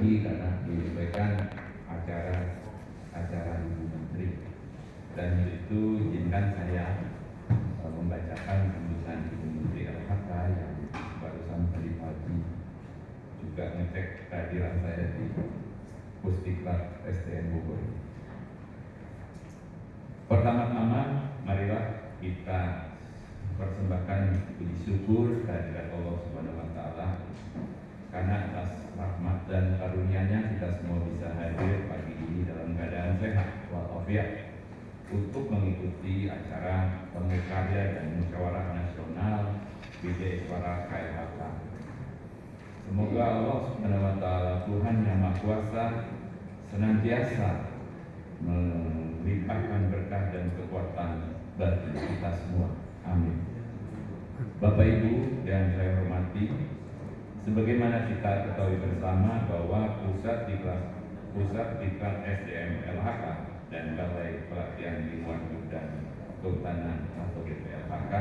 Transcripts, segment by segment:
lagi karena menyampaikan acara Ibu Menteri. Dan itu izinkan saya membacakan sambutan Ibu Menteri LHK yang barusan tadi pagi juga ngecek kehadiran saya di Pusdiklat SDM Bogor. Pertama-tama marilah kita persembahkan puji syukur kehadirat Allah Subhanahu wa taala karena atas rahmat dan karunia-Nya kita semua bisa hadir pagi ini dalam keadaan sehat walafiat untuk mengikuti acara pengekarya dan musyawarah nasional Widya Iswara KLHK. Semoga Allah Subhanahu wa taala Tuhan yang Maha Kuasa senantiasa melimpahkan berkah dan kekuatan bagi kita semua. Amin. Bapak Ibu yang saya hormati, sebagaimana kita ketahui bersama bahwa Pusat Diklat SDM LHK dan Balai Pelatihan Lingkungan Hidup dan Kehutanan atau BPLHK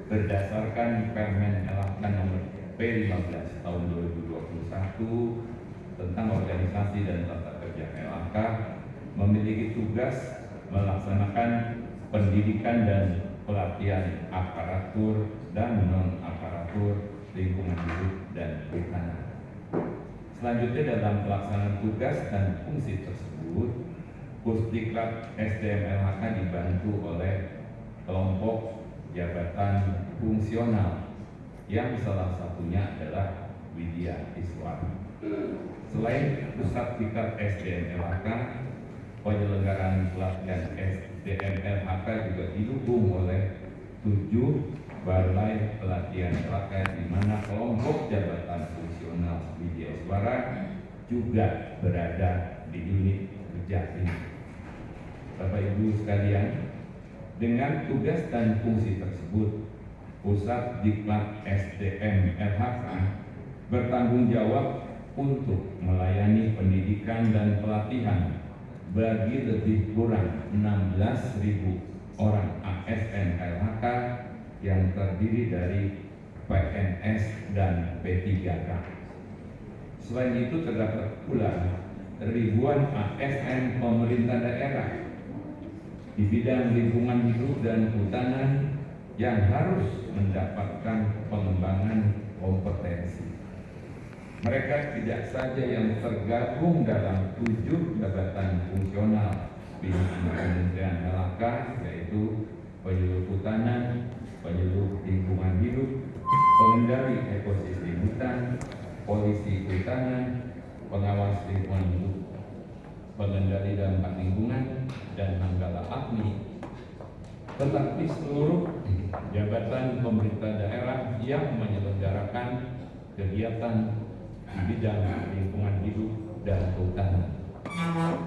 berdasarkan Permen LHK nomor P15 tahun 2021 tentang organisasi dan tata kerja LHK memiliki tugas melaksanakan pendidikan dan pelatihan aparatur dan non-aparatur lingkungan hidup dan kehutanan. Selanjutnya dalam pelaksanaan tugas dan fungsi tersebut, Pusdiklat SDM LHK dibantu oleh kelompok jabatan fungsional yang salah satunya adalah Widya Iswara. Selain Pusat Diklat SDM LHK, penyelenggaraan pelatihan SDM LHK juga didukung oleh 7 balai pelatihan LHK di mana kelompok jabatan fungsional Widya Iswara juga berada di unit kerja ini. Bapak Ibu sekalian, dengan tugas dan fungsi tersebut, Pusat Diklat SDM LHK bertanggung jawab untuk melayani pendidikan dan pelatihan bagi lebih kurang 16.000 orang ASN KLHK yang terdiri dari PNS dan P3K. Selain itu terdapat pula ribuan ASN pemerintah daerah di bidang lingkungan hidup dan kehutanan yang harus mendapatkan pengembangan kompetensi. Mereka tidak saja yang tergabung dalam 7 jabatan fungsional di Kementerian LHK, yaitu penyuluh kehutanan, penyuluh lingkungan hidup, pengendali ekosistem hutan, polisi kehutanan, pengawas lingkungan hidup, pengendali dampak lingkungan, dan manggala agni, tetapi seluruh jabatan pemerintah daerah yang menyelenggarakan kegiatan di bidang lingkungan hidup dan kehutanan.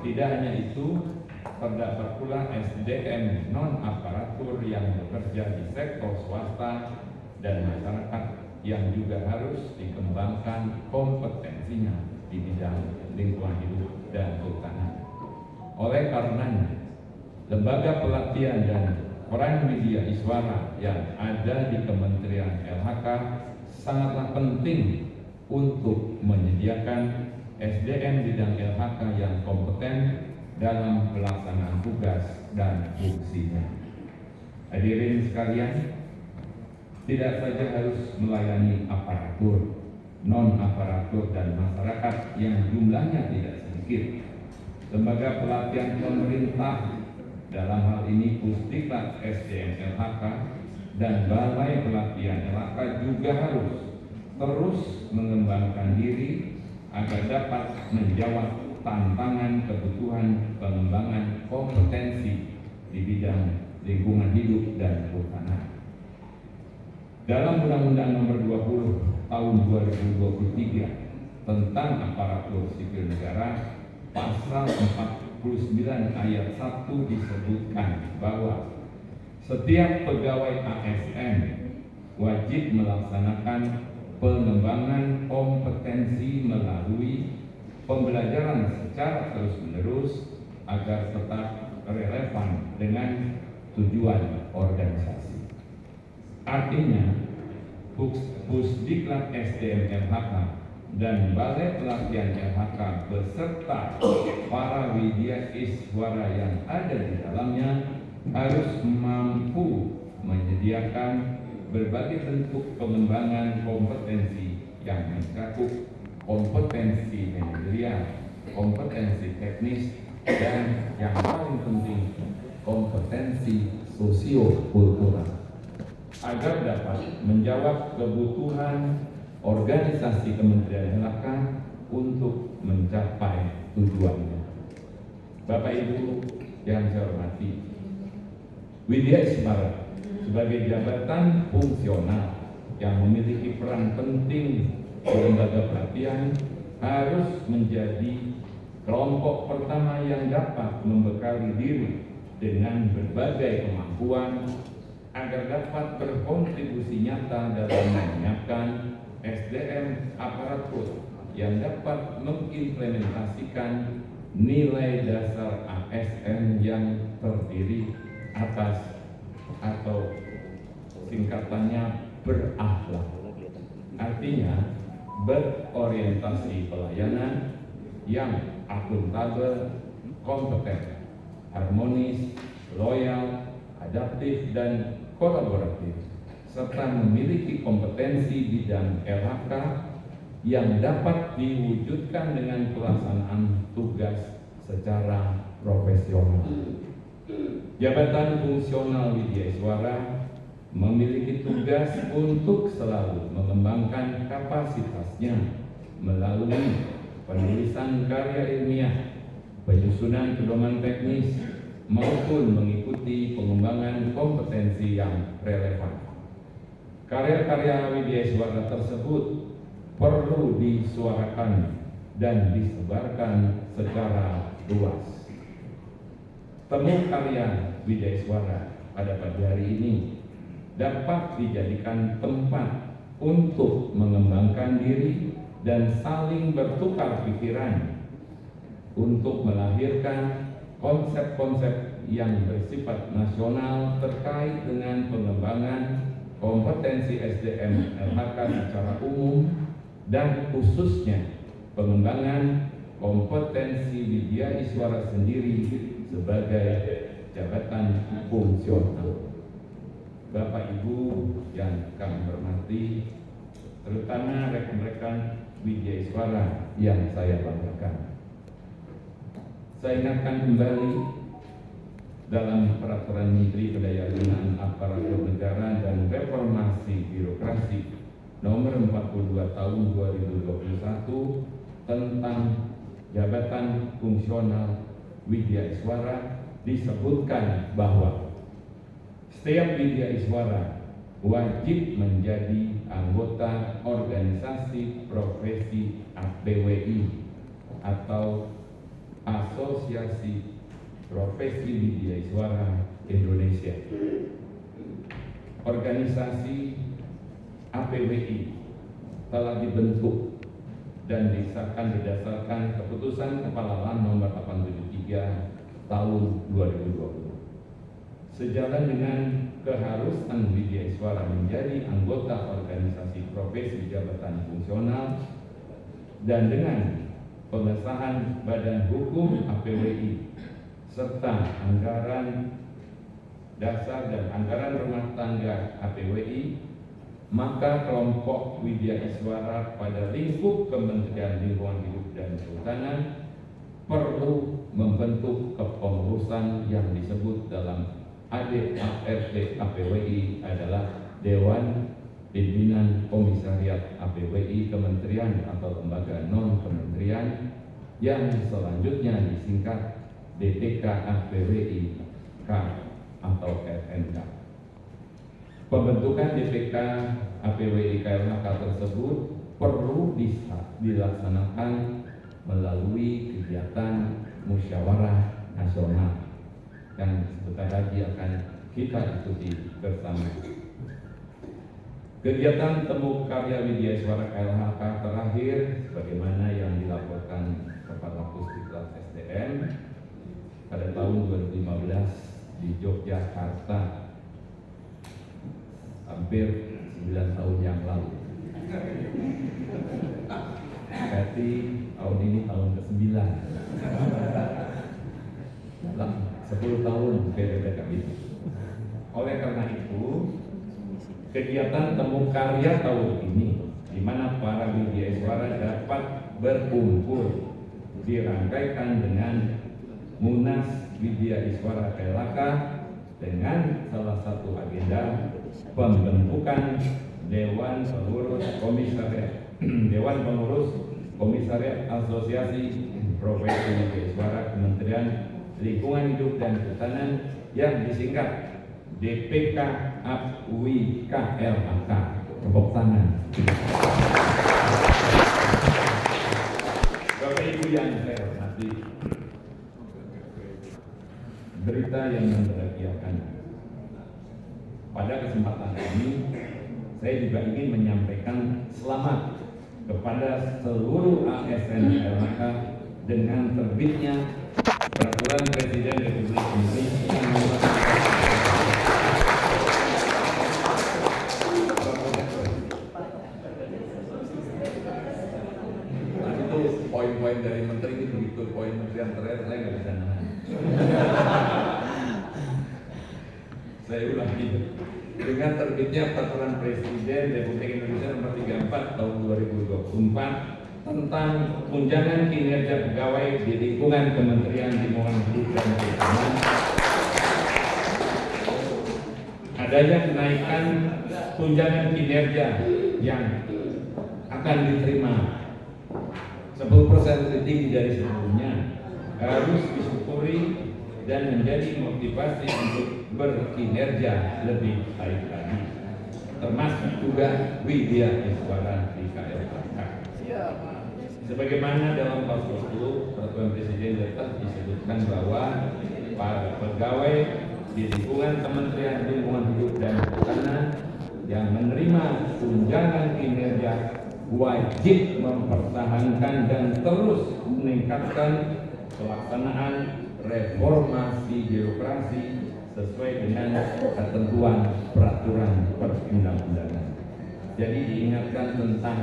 Tidak hanya itu, terdapat pula SDM non-aparatur yang bekerja di sektor swasta dan masyarakat yang juga harus dikembangkan kompetensinya di bidang lingkungan hidup dan kehutanan. Oleh karenanya, lembaga pelatihan dan peran Widya Iswara yang ada di Kementerian LHK sangatlah penting untuk menyediakan SDM bidang LHK yang kompeten dalam pelaksanaan tugas dan fungsinya. Hadirin sekalian, tidak saja harus melayani aparatur, non-aparatur dan masyarakat yang jumlahnya tidak sedikit. Lembaga pelatihan pemerintah, dalam hal ini Pusdiklat SDM LHK dan Balai Pelatihan LHK juga harus terus mengembangkan diri agar dapat menjawab tantangan kebutuhan pengembangan kompetensi di bidang lingkungan hidup dan kehutanan. Dalam Undang-Undang Nomor 20 Tahun 2023 tentang Aparatur Sipil Negara, Pasal 49 ayat 1 disebutkan bahwa setiap pegawai ASN wajib melaksanakan pengembangan kompetensi melalui pembelajaran secara terus-menerus agar tetap relevan dengan tujuan organisasi. Artinya, Pusdiklat SDM LHK dan Balai Pelatihan LHK beserta para widya iswara yang ada di dalamnya harus mampu menyediakan berbagai bentuk pengembangan kompetensi yang mencakup kompetensi manajerial, kompetensi teknis, dan yang paling penting kompetensi sosio-kultural agar dapat menjawab kebutuhan organisasi Kementerian LHK untuk mencapai tujuannya. Bapak Ibu yang saya hormati, widya iswara sebagai jabatan fungsional yang memiliki peran penting di lembaga pelatihan harus menjadi kelompok pertama yang dapat membekali diri dengan berbagai kemampuan agar dapat berkontribusi nyata dalam menyiapkan SDM aparatur yang dapat mengimplementasikan nilai dasar ASN yang terdiri atas atau singkatannya berakhlak. Artinya berorientasi pelayanan yang akuntabel, kompeten, harmonis, loyal, adaptif, dan kolaboratif, serta memiliki kompetensi bidang LHK yang dapat diwujudkan dengan pelaksanaan tugas secara profesional. Jabatan fungsional widya iswara memiliki tugas untuk selalu mengembangkan kapasitasnya melalui penulisan karya ilmiah, penyusunan pedoman teknis, maupun mengikuti pengembangan kompetensi yang relevan. Karya-karya widya iswara tersebut perlu disuarakan dan disebarkan secara luas. Temu karya widya iswara pada pagi hari ini dapat dijadikan tempat untuk mengembangkan diri dan saling bertukar pikiran untuk melahirkan konsep-konsep yang bersifat nasional terkait dengan pengembangan kompetensi SDM LHK secara umum dan khususnya pengembangan kompetensi widya iswara sendiri sebagai jabatan fungsional. Bapak Ibu yang kami hormati, terutama rekan-rekan widya iswara yang saya banggakan. Saya ingatkan kembali dalam Peraturan Menteri Pendayaan Aparatur Negara dan Reformasi Birokrasi Nomor 42 Tahun 2021 tentang jabatan fungsional widya iswara disebutkan bahwa setiap widya iswara wajib menjadi anggota organisasi profesi APWI atau Asosiasi Profesi Widya Iswara Indonesia. Organisasi APWI telah dibentuk dan disahkan berdasarkan keputusan Kepala LAN nomor 873 tahun 2020. Sejalan dengan keharusan widya iswara menjadi anggota organisasi profesi jabatan fungsional dan dengan pengesahan Badan Hukum APWI serta anggaran dasar dan anggaran rumah tangga APWI, maka kelompok widya iswara pada lingkup Kementerian Lingkungan Hidup dan Kehutanan perlu membentuk kepengurusan yang disebut dalam ADART APWI adalah Dewan Pimpinan Komisariat APWI Kementerian atau lembaga non-kementerian yang selanjutnya disingkat DPK APWI K atau RNK. Pembentukan DPK APWI KLHK tersebut perlu dilaksanakan melalui kegiatan musyawarah nasional yang sebentar lagi akan kita ikuti bersama. Kegiatan temu karya widya iswara KLHK terakhir sebagaimana yang dilaporkan Kepala Pusdiklat SDM pada tahun 2015 di Yogyakarta, hampir 9 tahun yang lalu. Berarti tahun ini tahun ke-9. Dalam 10 tahun periode kami. Oleh karena itu, kegiatan temu karya tahun ini, di mana para Widya Iswara dapat berkumpul, dirangkaikan dengan Munas Widya Iswara KLHK dengan salah satu agenda pembentukan Dewan Pengurus Komisariat Asosiasi Profesi Widya Iswara Kementerian Lingkungan Hidup dan Kehutanan yang disingkat DPK-APWI KLHK. Tepuk tangan. Bapak Ibu yang saya hormati, berita yang membahagiakan. Pada kesempatan ini, saya juga ingin menyampaikan selamat kepada seluruh ASN KLHK dengan terbitnya Peraturan Presiden Republik Indonesia Nomor poin-poin dari menteri ini begitu, poin menteri yang terakhir saya nggak bisa nahan. Saya ulangi, dengan terbitnya Peraturan Presiden Republik Indonesia Nomor 34 Tahun 2024 tentang tunjangan kinerja pegawai di lingkungan Kementerian Lingkungan Hidup dan Kehutanan, adanya kenaikan tunjangan kinerja yang akan diterima 10% lebih tinggi dari sebelumnya harus disyukuri dan menjadi motivasi untuk berkinerja lebih baik lagi, termasuk juga Widya Iswara di KLHK. Sebagaimana dalam pasal 10 Peraturan Presiden telah disebutkan bahwa para pegawai di lingkungan Kementerian Lingkungan Hidup dan Kehutanan yang menerima tunjangan kinerja wajib mempertahankan dan terus meningkatkan pelaksanaan reformasi birokrasi sesuai dengan ketentuan peraturan perundang-undangan. Jadi diingatkan tentang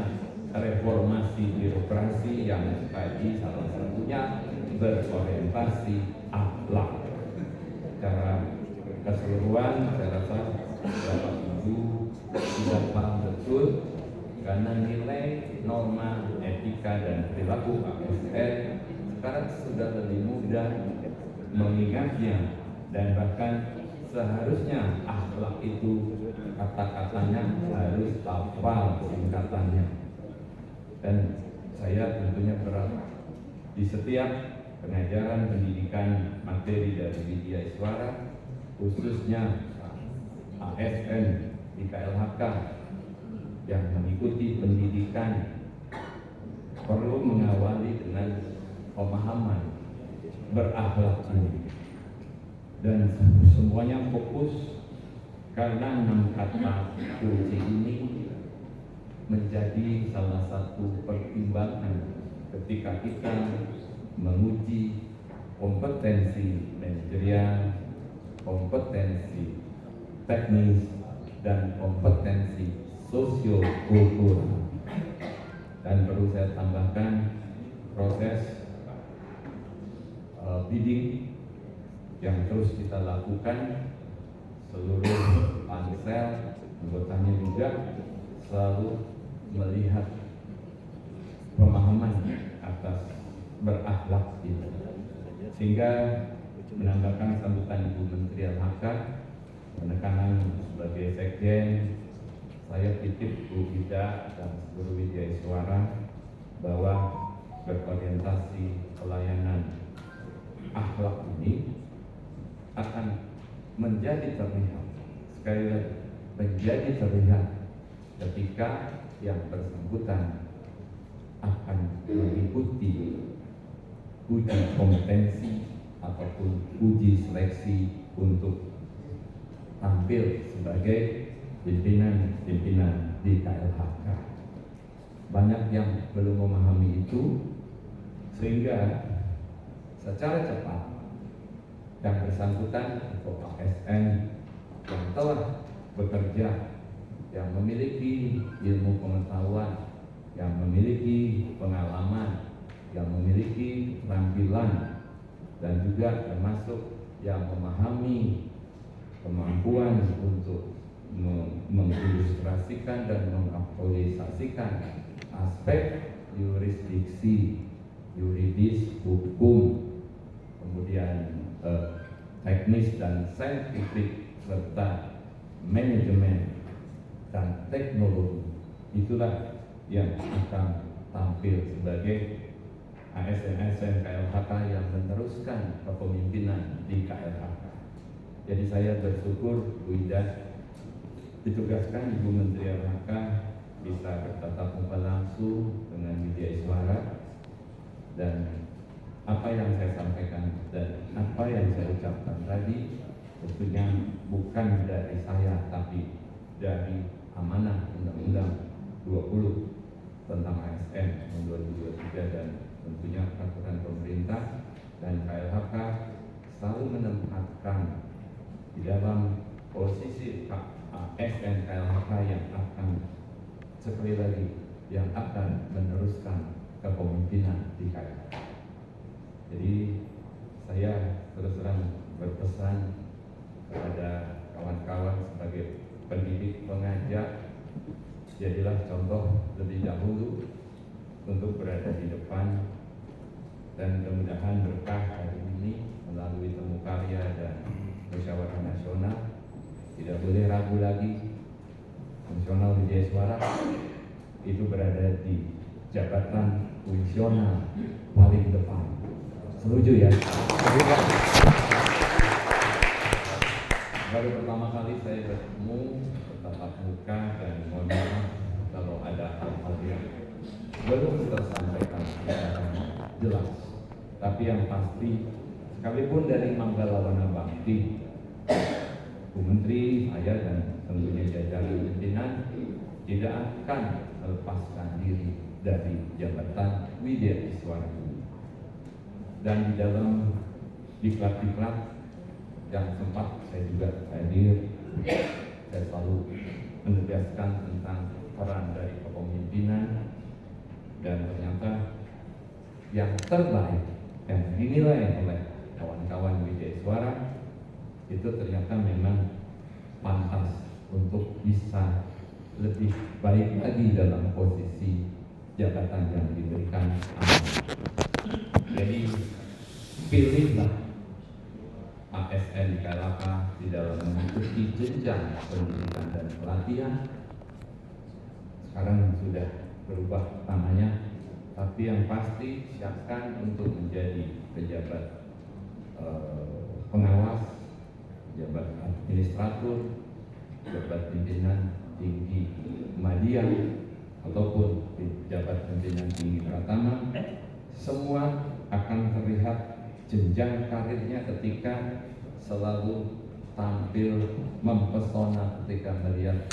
reformasi birokrasi yang tadi salah satunya berorientasi akhlak. Secara keseluruhan saya rasa Bapak Ibu sudah paham betul, karena nilai norma etika dan perilaku ASN sekarang sudah lebih mudah mengingatnya, dan bahkan seharusnya akhlak itu kata-katanya harus hafal singkatannya. Dan saya tentunya berharap di setiap pengajaran pendidikan materi dari Widya Iswara, khususnya ASN di KLHK yang mengikuti pendidikan, perlu mengawali dengan pemahaman berakhlak ini, dan semuanya fokus karena 6 kata kunci ini menjadi salah satu pertimbangan ketika kita menguji kompetensi manajerial, kompetensi teknis, dan kompetensi sosio-kultural. Dan perlu saya tambahkan proses bidding yang terus kita lakukan, seluruh pansel anggotanya juga selalu melihat pemahaman atas berakhlak itu, sehingga menambahkan sambutan Ibu Menteri LHK, penekanan sebagai sekjen, saya titip Bu Ida dan seluruh Widya Iswara bahwa berorientasi pelayanan akhlak ini akan menjadi terlihat, sekali lagi menjadi terlihat ketika yang bersangkutan akan mengikuti uji kompetensi ataupun uji seleksi untuk tampil sebagai pimpinan di KLHK. Banyak yang belum memahami itu, sehingga secara cepat yang bersangkutan atau ASN yang telah bekerja, yang memiliki ilmu pengetahuan yang memiliki pengalaman, yang memiliki keterampilan, dan juga termasuk yang memahami kemampuan untuk mengilustrasikan dan mengaktualisasikan aspek yurisdiksi, yuridis, hukum, kemudian teknis dan saintifik, serta manajemen dan teknologi. Itulah yang akan tampil sebagai ASN-ASN KLHK yang meneruskan kepemimpinan di KLHK. Jadi saya bersyukur Bu Ida ditugaskan Ibu Menteri LHK bisa bertatap muka langsung dengan Widya Iswara, dan apa yang saya sampaikan dan apa yang saya ucapkan tadi tentunya bukan dari saya, tapi dari amanah Undang-Undang 20 tentang ASN tahun 2023 dan tentunya peraturan pemerintah, dan KLHK selalu menempatkan di dalam posisi ASN KLHK yang akan sekali lagi yang akan meneruskan kepemimpinan di KLHK. Jadi saya terus terang berpesan kepada kawan-kawan sebagai pendidik pengajar, jadilah contoh lebih dahulu untuk berada di depan, dan mudah-mudahan berkah hari ini melalui temu karya dan musyawarah nasional tidak boleh ragu lagi, fungsional Widya Iswara itu berada di jabatan fungsional paling depan. Setuju ya? Baru pertama kali saya bertemu bertatap muka, dan mohon maaf kalau ada hal-hal yang belum tersampaikan secara jelas. Tapi yang pasti, sekalipun dari Manggala Wana Bakti, Bu Menteri, saya dan tentunya jajaran pimpinan tidak akan melepaskan diri dari jabatan Widya Iswara. Dan di dalam diklat-diklat yang sempat saya juga hadir, saya selalu menegaskan tentang peran dari kepemimpinan, dan ternyata yang terbaik yang dinilai oleh kawan-kawan Widya Iswara itu ternyata memang pantas untuk bisa lebih baik lagi dalam posisi jabatan yang diberikan amanah. Jadi pilihlah ASN di KLHK di dalam mengikuti jenjang pendidikan dan pelatihan. Sekarang sudah berubah namanya, tapi yang pasti siapkan untuk menjadi pejabat pengawas, pejabat administratur, pejabat pimpinan tinggi media, ataupun pejabat pimpinan tinggi pratama. Semua akan terlihat jenjang karirnya ketika selalu tampil mempesona ketika melihat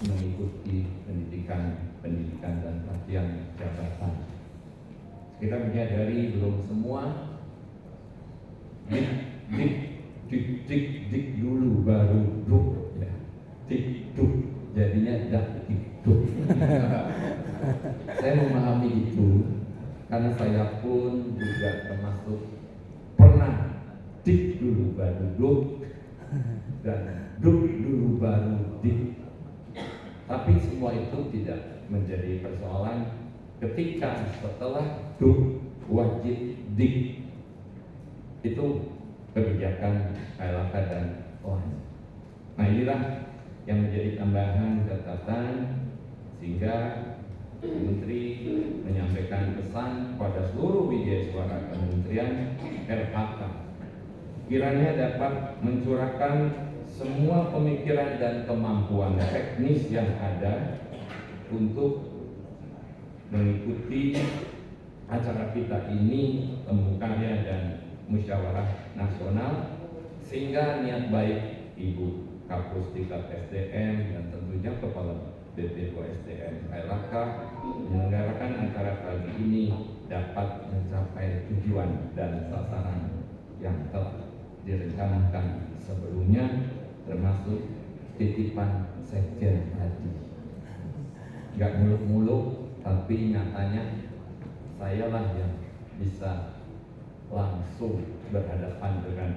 mengikuti pendidikan dan pelatihan jabatan. Kita menyadari belum semua dik dulu baru duk, ya. Dik duk jadinya dak dik duk. Saya memahami itu karena saya pun juga termasuk pernah dik dulu baru duk dan duk dulu baru dik. Tapi semua itu tidak menjadi persoalan ketika setelah duk wajib dik. Itu kebijakan KLHK dan OAS. Nah, inilah yang menjadi tambahan catatan sehingga Menteri menyampaikan pesan pada seluruh Widya Iswara Kementerian LHK kiranya dapat mencurahkan semua pemikiran dan kemampuan teknis yang ada untuk mengikuti acara kita ini, temu karya dan musyawarah nasional, sehingga niat baik Ibu Kapus tingkat SDM dan tentunya Kepala BPO SDM KLHK menyelenggarakan acara kali ini dapat mencapai tujuan dan sasaran yang telah direncanakan sebelumnya, termasuk titipan sekjen tadi. Gak muluk-muluk, tapi nyatanya sayalah yang bisa langsung berhadapan dengan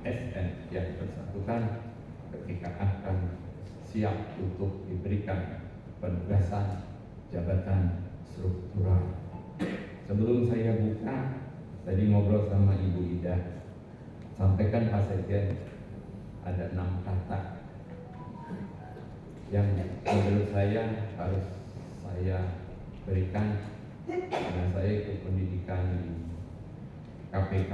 ASN yang bersangkutan ketika akan siap untuk diberikan penugasan jabatan struktural. Sebelum saya buka, tadi ngobrol sama Ibu Ida, sampaikan Pak Sekjen ada 6 kata yang menurut saya harus saya berikan karena saya ikut pendidikan di KPK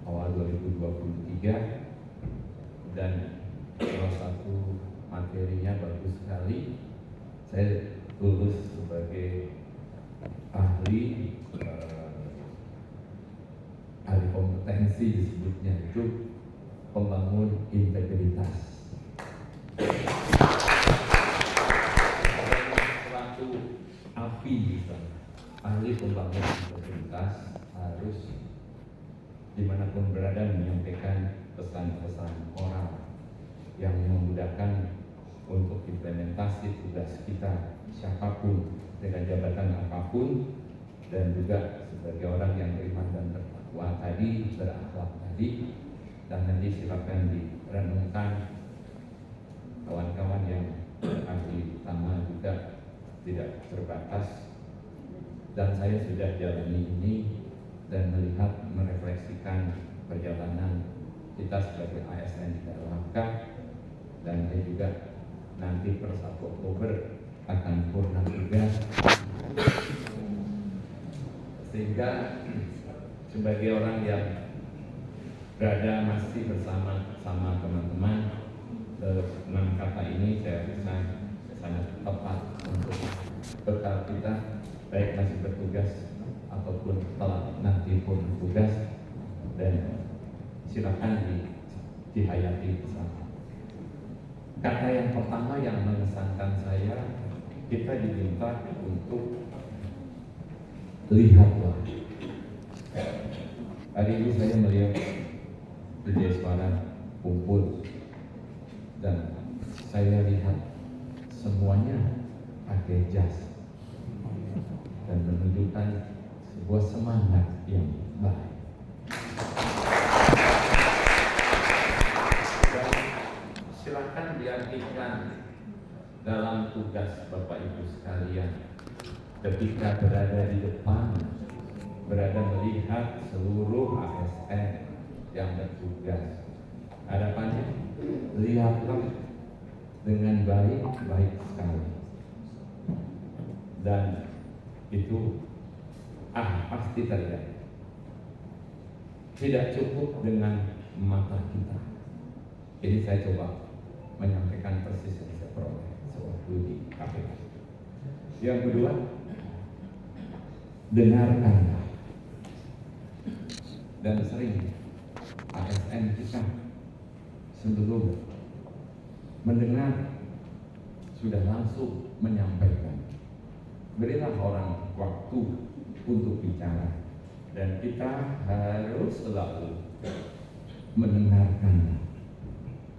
awal 2023 dan salah satu materinya bagus sekali. Saya lulus sebagai ahli kompetensi, disebutnya itu pembangun integritas. Suatu api gitu. Ahli pembangun integritas harus dimanapun berada menyampaikan pesan-pesan moral yang memudahkan untuk implementasi tugas kita siapapun dengan jabatan apapun, dan juga sebagai orang yang beriman dan bertakwa tadi, berakhlak tadi. Dan nanti silakan direnungkan kawan-kawan yang ahli utama juga tidak terbatas, dan saya sudah jalani ini dan melihat merefleksikan perjalanan kita sebagai ASN di dalam langkah, dan saya juga nanti per 1 Oktober akan purna tugas, sehingga sebagai orang yang berada masih bersama teman-teman, 6 kata ini saya rasa sangat tepat untuk bekal kita, baik masih bertugas ataupun telah nanti pun tugas, dan silakan dihayati bersama. Kata yang pertama yang mengesankan saya, kita diminta untuk lihatlah. Hari ini saya melihat Suara kumpul dan saya lihat semuanya pakai jas dan menunjukkan sebuah semangat yang baik. Dan silakan diartikan dalam tugas Bapak Ibu sekalian, ketika berada di depan, berada melihat seluruh ASN yang bertugas, harapannya lihatlah dengan baik sekali, dan itu pasti terjadi. Tidak cukup dengan mata kita. Ini saya coba menyampaikan persis yang saya peroleh sewaktu di KPK. Yang kedua, dengarkanlah. Dan sering ASN kita sebelum mendengar sudah langsung menyampaikan. Berilah orang waktu untuk bicara, dan kita harus selalu mendengarkan.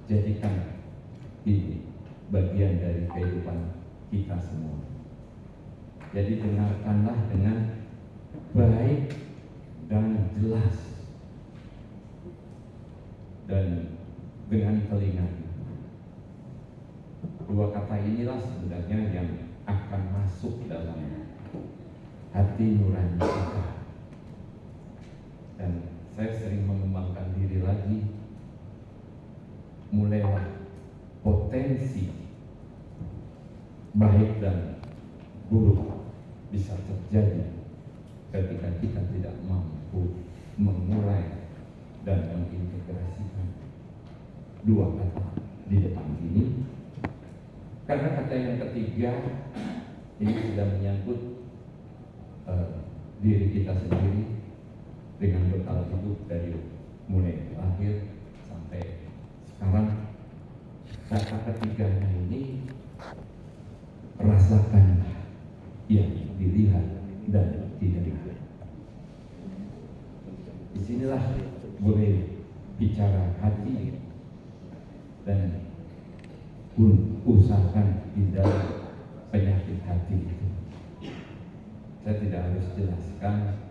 Jadikan ini bagian dari kehidupan kita semua. Jadi dengarkanlah dengan baik dan jelas, dan dengan telinga. 2 kata inilah sebenarnya yang akan masuk dalam hati nurani kita. Dan saya sering mengembangkan diri lagi, mulailah potensi baik dan buruk bisa terjadi ketika kita tidak mampu memulai dan mengintegrasikan 2 kata di depan ini. Karena kata yang ketiga ini sudah menyangkut diri kita sendiri dengan bekal hidup dari mulai lahir sampai sekarang. Kata ketiganya ini, rasakan yang dilihat dan didengar. Disinilah boleh bicara hati, dan usahakan hindari penyakit hati itu. Saya tidak harus jelaskan,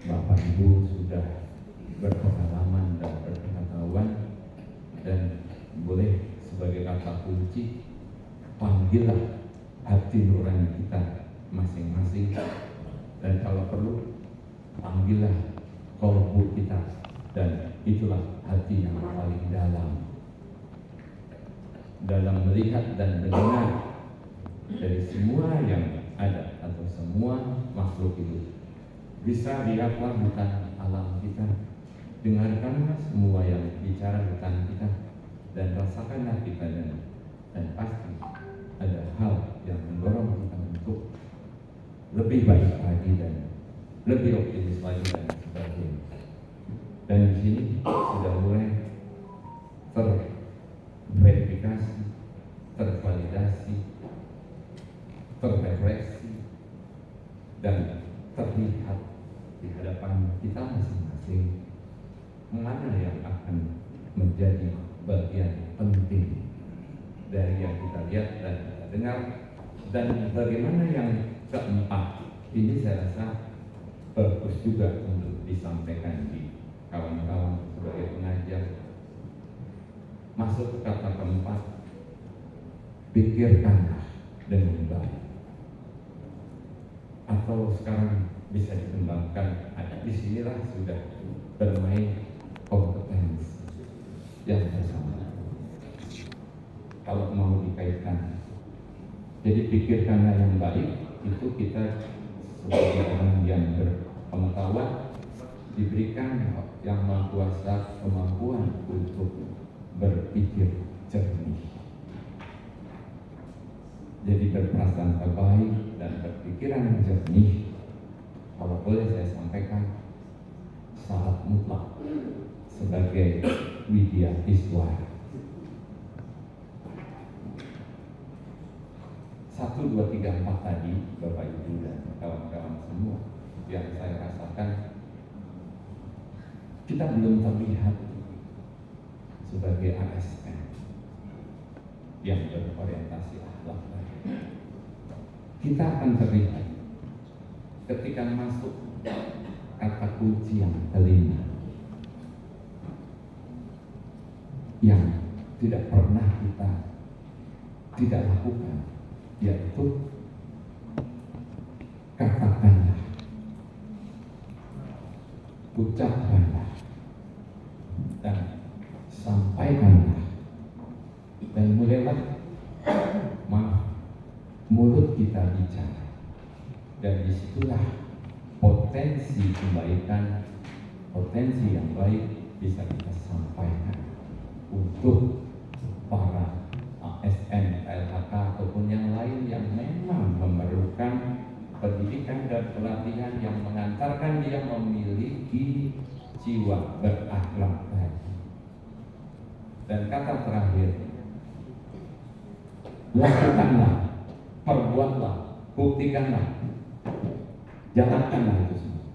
Bapak Ibu sudah berpengalaman dan berpengetahuan, dan boleh sebagai kata kunci, panggillah hati nurani kita masing-masing, dan kalau perlu panggillah kolbu kita, dan itulah hati yang paling dalam melihat dan mendengar dari semua yang ada atau semua makhluk itu. Bisa lihatlah hutan alam kita, dengarkanlah semua yang bicara hutan kita, dan rasakanlah kita, dan pasti ada hal yang mendorong kita untuk lebih baik lagi dan lebih optimis lagi dan sebagainya. Dan di sini sudah mulai terverifikasi, tervalidasi, terrefleksi, dan terlihat di hadapan kita masing-masing mana yang akan menjadi bagian penting dari yang kita lihat dan kita dengar, dan bagaimana yang keempat ini saya rasa bagus juga untuk disampaikan di kawan-kawan sebagai pengajar. Masuk ke kata keempat, pikirkanlah dengan baik, atau sekarang bisa dikembangkan, disinilah sudah bermain kompetensi yang bersama. Kalau mau dikaitkan, jadi pikirkanlah yang baik, itu kita sebagai orang yang berpengetahuan diberikan yang maha kuasa kemampuan untuk berpikir jernih. Jadi berprasangka baik dan berpikiran yang jernih, kalau boleh saya sampaikan, syarat mutlak sebagai widya iswara. 1, 2, 3, 4 tadi Bapak Ibu dan kawan-kawan semua yang saya rasakan, kita belum terlihat sebagai ASN yang berorientasi akhlak. Kita akan terlihat ketika masuk kata kunci yang kelima, yang tidak pernah kita tidak lakukan, yaitu katakanlah, ucapkanlah, dan sampaikanlah, dan mulailah mulut kita bicara, dan disitulah potensi kebaikan, potensi yang baik bisa kita sampaikan untuk para ASN, LHK ataupun yang lain yang memang memerlukan pendidikan dan pelatihan yang mengantarkan dia memiliki jiwa berakhlak tadi. Dan kata terakhir, lakukanlah, perbuatlah, buktikanlah, jalankanlah itu semua.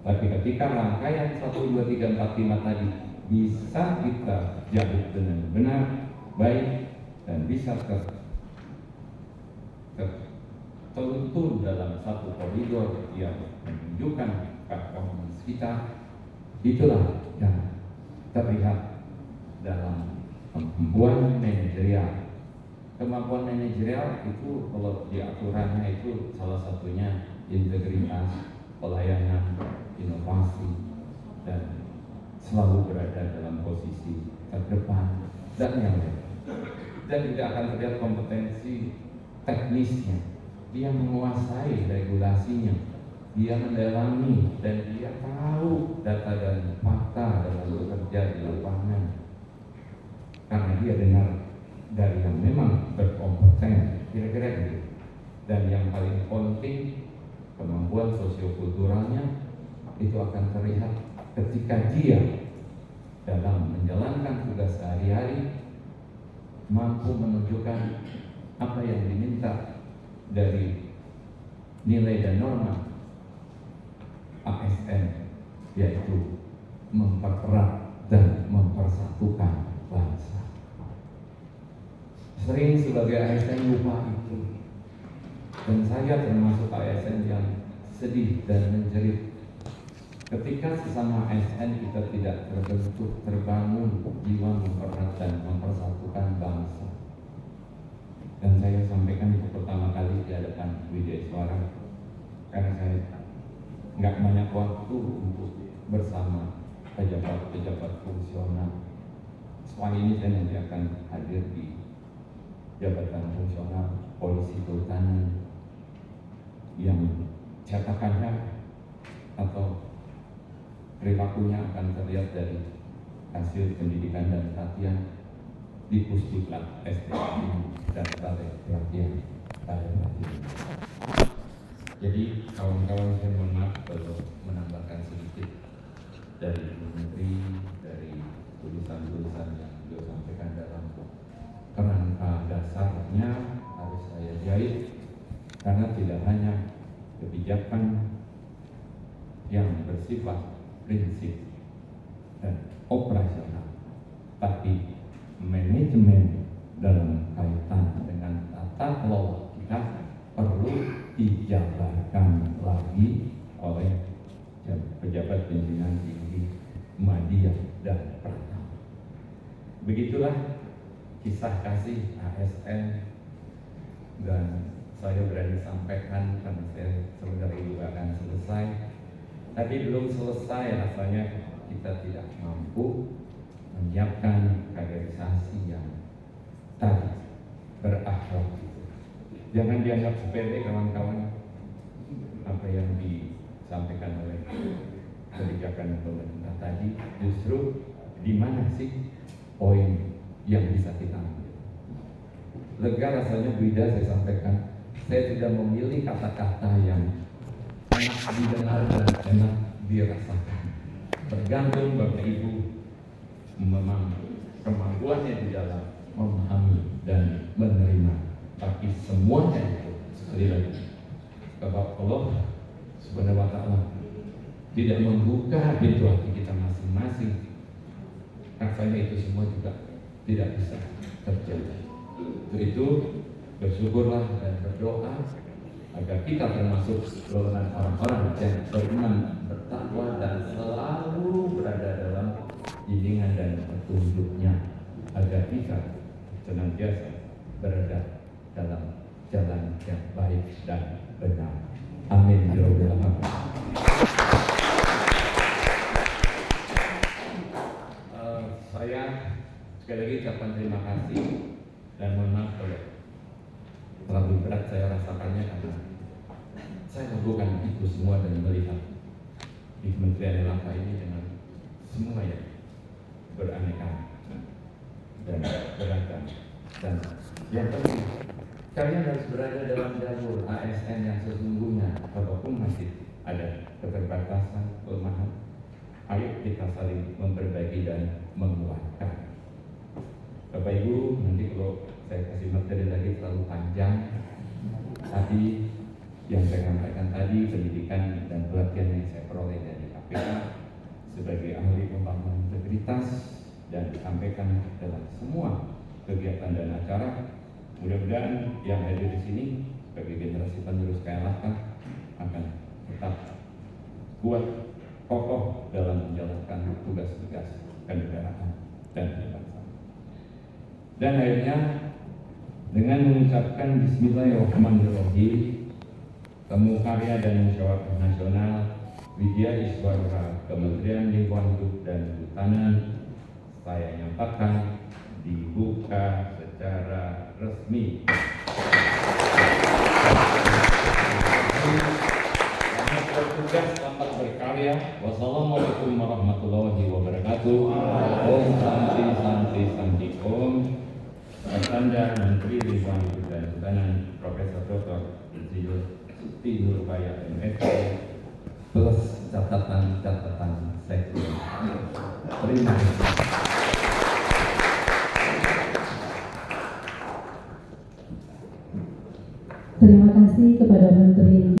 Tapi ketika rangkaian 1, 2, 3, 4, 5 tadi bisa kita jalin dengan benar, baik, dan bisa tertuntun dalam satu koridor yang menunjukkan performance kita, itulah yang terlihat dalam kemampuan manajerial. Kemampuan manajerial itu kalau di aturannya itu salah satunya integritas, pelayanan, inovasi, dan selalu berada dalam posisi terdepan dan yang lain. Dan tidak akan terlihat kompetensi teknisnya. Dia menguasai regulasinya, dia mendalami, dan dia tahu data dan fakta dalam bekerja di lapangan. Karena dia dengar dari yang memang berkompeten, kira-kira gitu. Dan yang paling penting, kemampuan sosiokulturalnya itu akan terlihat ketika dia dalam menjalankan tugas sehari-hari mampu menunjukkan apa yang diminta dari nilai dan norma ASN, yaitu mempererat dan mempersatukan bangsa. Sering sebagai ASN lupa itu. Dan saya termasuk ASN yang sedih dan menjerit ketika sesama ASN kita tidak terbentuk, terbangun jiwa mempererat dan mempersatukan bangsa. Dan saya sampaikan itu pertama kali di hadapan Widya Iswara, karena saya nggak banyak waktu untuk bersama pejabat-pejabat fungsional. Soal ini saya nanti akan hadir di jabatan fungsional polisi kehutanan yang catakannya atau perilakunya akan terlihat dari hasil pendidikan dan pelatihan di Pusdiklat SDM dan Balai Pelatihan. Jadi kawan-kawan, saya mohon maaf kalau menambahkan sedikit dari Menteri, dari tulisan-tulisan yang beliau sampaikan dalam kerangka dasarnya harus saya jahit, karena tidak hanya kebijakan yang bersifat prinsip dan operasional, tapi manajemen dalam kaitan dengan tata kelola kita perlu dijabarkan lagi oleh pejabat pimpinan tinggi media dan Pratama. Begitulah kisah kasih ASN, dan saya berani sampaikan karena saya sebentar juga akan selesai, tapi belum selesai rasanya kita tidak mampu menyiapkan kaderisasi yang tadi berakhlak. Jangan dianggap sepele kawan-kawan apa yang disampaikan oleh kebijakan pemerintah tadi. Justru di mana sih poin yang bisa kita ambil? Lega rasanya Bu Ida, saya sampaikan, saya tidak memilih kata-kata yang enak didengar dan enak dirasakan. Tergantung Bapak Ibu memang kemampuannya di dalam memahami dan menerima. Tapi semuanya itu sekali lagi, kalau Allah Subhanahu wa Ta'ala tidak membuka pintu hati kita masing-masing, rasanya itu semua juga tidak bisa terjadi. Untuk itu bersyukurlah dan berdoa agar kita termasuk golongan orang-orang yang beriman, bertakwa, dan selalu berada dalam bimbingan dan petunjuknya, agar kita senantiasa berada dalam jalan yang baik dan benar. Amin ya rabbal alamin. Saya sekali lagi ucapkan terima kasih dan mohon maaf kalau terlalu berat saya rasakannya, karena saya lakukan itu semua dan melihat di Kementerian LHK ini dengan semua yang beraneka dan beragam, dan yang penting kalian harus berada dalam jalur ASN yang sesungguhnya. Walaupun masih ada keterbatasan, kelemahan, ayo kita saling memperbaiki dan menguatkan. Bapak Ibu, nanti kalau saya kasih materi lagi terlalu panjang. Tadi yang saya sampaikan tadi, pendidikan dan pelatihan yang saya peroleh dari KPK sebagai ahli pembangunan integritas dan disampaikan dalam semua kegiatan dan acara. Mudah-mudahan yang hadir di sini sebagai generasi penerus KLHK akan tetap kuat, kokoh dalam menjalankan tugas-tugas kenegaraan dan kebangsaan. Dan akhirnya dengan mengucapkan Bismillahirrahmanirrahim, Temu Karya dan Musyawarah Nasional Widya Iswara Kementerian Lingkungan Hidup dan Kehutanan, saya nyatakan dibuka secara resmi. Selamat bertugas, selamat berkarya. Wassalamualaikum warahmatullahi wabarakatuh. Om Santi Santi Santi Om. Tanda Menteri Lingkungan Hidup dan Kehutanan Profesor Dr. Insinyur Suti Nurbaya MSc plus catatan-catatan sekjen. Terima kasih.